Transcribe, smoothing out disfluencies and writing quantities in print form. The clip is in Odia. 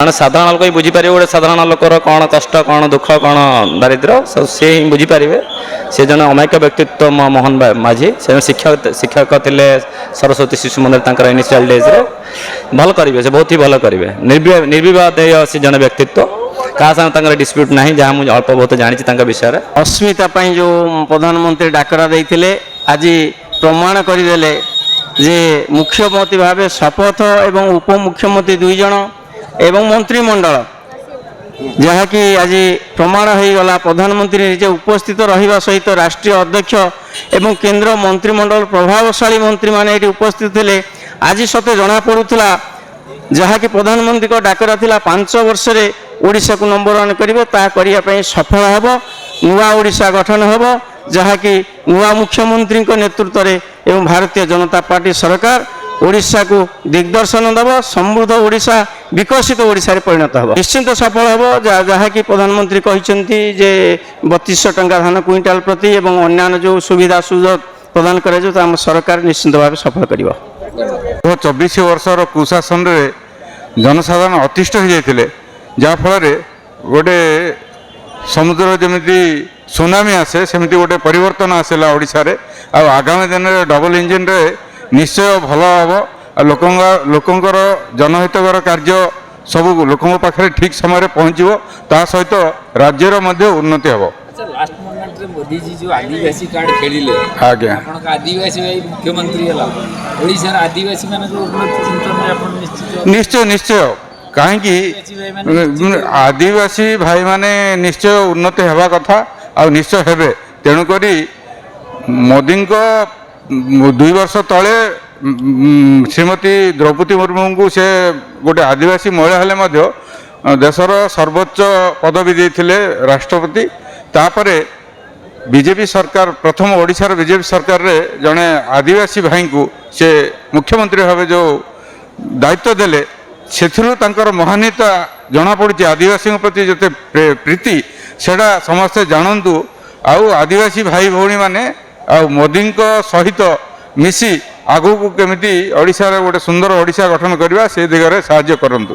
ମାନେ ସାଧାରଣ ଲୋକ ହିଁ ବୁଝିପାରିବେ ଗୋଟେ ସାଧାରଣ ଲୋକର କ'ଣ କଷ୍ଟ କ'ଣ ଦୁଃଖ କ'ଣ ଦାରିଦ୍ର୍ୟ ସେ ହିଁ ବୁଝିପାରିବେ। ସେ ଜଣେ ଅମାୟିକ ବ୍ୟକ୍ତିତ୍ୱ ମୋହନ ମାଝୀ ସେ ଶିକ୍ଷକ ଥିଲେ ସରସ୍ୱତୀ ଶିଶୁ ମନ୍ଦିର ତାଙ୍କର ଇନିସିଆଲ ଡେଜ୍ରେ। ଭଲ କରିବେ, ସେ ବହୁତ ହି ଭଲ କରିବେ। ନିର୍ବିବାଦେୟ ସେ ଜଣେ ବ୍ୟକ୍ତିତ୍ୱ, କାହା ସାଙ୍ଗେ ତାଙ୍କର ଡିସ୍ପ୍ୟୁଟ୍ ନାହିଁ, ଯାହା ମୁଁ ଅଳ୍ପ ବହୁତ ଜାଣିଛି ତାଙ୍କ ବିଷୟରେ। ଅସ୍ମିତା ପାଇଁ ଯେଉଁ ପ୍ରଧାନମନ୍ତ୍ରୀ ଡାକରା ଦେଇଥିଲେ ଆଜି ପ୍ରମାଣ କରିଦେଲେ ଯେ ମୁଖ୍ୟମନ୍ତ୍ରୀ ଭାବେ ଶପଥ ଏବଂ ଉପମୁଖ୍ୟମନ୍ତ୍ରୀ 2 ଜଣ ଏବଂ ମନ୍ତ୍ରିମଣ୍ଡଳ, ଯାହାକି ଆଜି ପ୍ରମାଣ ହୋଇଗଲା। ପ୍ରଧାନମନ୍ତ୍ରୀ ନିଜେ ଉପସ୍ଥିତ ରହିବା ସହିତ ରାଷ୍ଟ୍ରୀୟ ଅଧ୍ୟକ୍ଷ ଏବଂ କେନ୍ଦ୍ର ମନ୍ତ୍ରିମଣ୍ଡଳ ପ୍ରଭାବଶାଳୀ ମନ୍ତ୍ରୀମାନେ ଏଠି ଉପସ୍ଥିତ ଥିଲେ। ଆଜି ସତେ ଜଣାପଡ଼ୁଥିଲା ଯାହାକି ପ୍ରଧାନମନ୍ତ୍ରୀଙ୍କ ଡାକରା ଥିଲା 5 ବର୍ଷରେ ଓଡ଼ିଶାକୁ ନମ୍ବର 1 କରିବେ, ତାହା କରିବା ପାଇଁ ସଫଳ ହେବ। ନୂଆ ଓଡ଼ିଶା ଗଠନ ହେବ, ଯାହାକି ନୂଆ ମୁଖ୍ୟମନ୍ତ୍ରୀଙ୍କ ନେତୃତ୍ୱରେ ଏବଂ ଭାରତୀୟ ଜନତା ପାର୍ଟି ସରକାର ଓଡ଼ିଶାକୁ ଦିଗ୍ଦର୍ଶନ ଦେବ। ସମୃଦ୍ଧ ଓଡ଼ିଶା, ବିକଶିତ ଓଡ଼ିଶାରେ ପରିଣତ ହେବ, ନିଶ୍ଚିନ୍ତ ସଫଳ ହେବ। ଯାହାକି ପ୍ରଧାନମନ୍ତ୍ରୀ କହିଛନ୍ତି ଯେ 3200 ଟଙ୍କା ଧାନ କୁଇଣ୍ଟାଲ ପ୍ରତି ଏବଂ ଅନ୍ୟାନ୍ୟ ଯେଉଁ ସୁବିଧା ସୁଯୋଗ ପ୍ରଦାନ କରାଯିବ, ତା ଆମ ସରକାର ନିଶ୍ଚିନ୍ତ ଭାବେ ସଫଳ କରିବ। 24 ବର୍ଷର କୁଶାସନରେ ଜନସାଧାରଣ ଅତିଷ୍ଠ ହୋଇଯାଇଥିଲେ, ଯାହାଫଳରେ ଗୋଟେ ସମୁଦ୍ର ଯେମିତି ସୁନାମି ଆସେ ସେମିତି ଗୋଟେ ପରିବର୍ତ୍ତନ ଆସିଲା ଓଡ଼ିଶାରେ। ଆଉ ଆଗାମୀ ଦିନରେ ଡବଲ ଇଞ୍ଜିନରେ ନିଶ୍ଚୟ ଭଲ ହେବ। ଆଉ ଲୋକଙ୍କର ଜନହିତକର କାର୍ଯ୍ୟ ସବୁ ଲୋକଙ୍କ ପାଖରେ ଠିକ୍ ସମୟରେ ପହଞ୍ଚିବ, ତା ସହିତ ରାଜ୍ୟର ମଧ୍ୟ ଉନ୍ନତି ହେବ। लास्ट मोमेंट रे मोदी जी जो आदिवासी कार्ड खेलिले आज्ञा आपण का आदिवासी भाई मुख्यमंत्री हला ओडिसा रे आदिवासी माने को उन्नति चिंतन में आपण निश्चय निश्चय कहीं आदिवासी भाई माने निश्चय उन्नति हेबा कथा आ निश्चय हेबे। तेणुक मोदी 2 वर्ष तले श्रीमती द्रौपदी मुर्मू को से गोटे आदिवासी महिला हेले मध्य देशर सर्वोच्च पदवी देते राष्ट्रपति। तापरे बीजेपी सरकार प्रथम ओडिशार बीजेपी सरकार रे जड़े आदिवासी भाई को से मुख्यमंत्री भाव जो दायित्व देले से महानीयता जना पड़ी। आदिवासी प्रति जिते प्रीति सेटा समस्ते जानतु। आउ आदिवासी भाई भौणी माने मोदी सहित मिसी आगू को केमिति ओडिशा रे गोटे सुंदर ओडिशा गठन करवा से दिगरे साहाय्य करंतु।